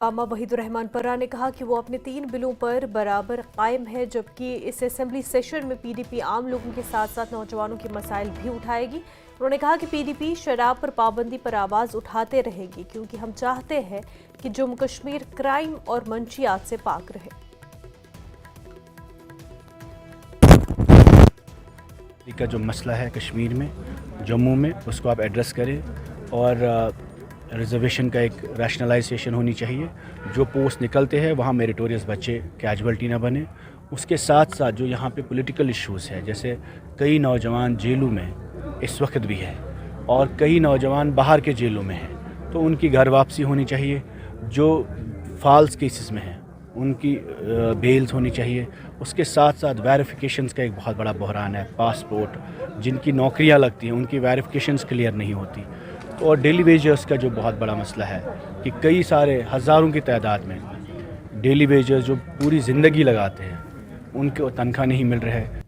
علامہ وحید الرحمان پرہ نے کہا کہ وہ اپنے 3 بلوں پر برابر قائم ہے، جبکہ اس اسمبلی سیشن میں پی ڈی پی عام لوگوں کے ساتھ ساتھ نوجوانوں کے مسائل بھی اٹھائے گی۔ انہوں نے کہا کہ پی ڈی پی شراب پر پابندی پر آواز اٹھاتے رہے گی، کیونکہ ہم چاہتے ہیں کہ جموں کشمیر کرائم اور منشیات سے پاک رہے۔ کا جو مسئلہ ہے کشمیر میں، جموں میں، اس کو آپ ایڈریس کریں اور ریزرویشن کا ایک ریشنلائزیشن ہونی چاہیے۔ جو پوسٹ نکلتے ہیں وہاں میریٹوریس بچے کیجویلٹی نہ بنے۔ اس کے ساتھ ساتھ جو یہاں پہ پولیٹیکل ایشوز ہے، جیسے کئی نوجوان جیلوں میں اس وقت بھی ہے اور کئی نوجوان باہر کے جیلوں میں ہیں، تو ان کی گھر واپسی ہونی چاہیے۔ جو فالس کیسز میں ہیں ان کی بیلز ہونی چاہیے۔ اس کے ساتھ ساتھ ویریفیکیشنز کا ایک بہت بڑا بحران ہے۔ پاسپورٹ، جن کی نوکریاں لگتی ہیں ان کی ویریفیکیشنز کلیئر نہیں ہوتی۔ اور ڈیلی ویجرز کا جو بہت بڑا مسئلہ ہے کہ کئی سارے ہزاروں کی تعداد میں ڈیلی ویجرز جو پوری زندگی لگاتے ہیں ان کو تنخواہ نہیں مل رہا ہے۔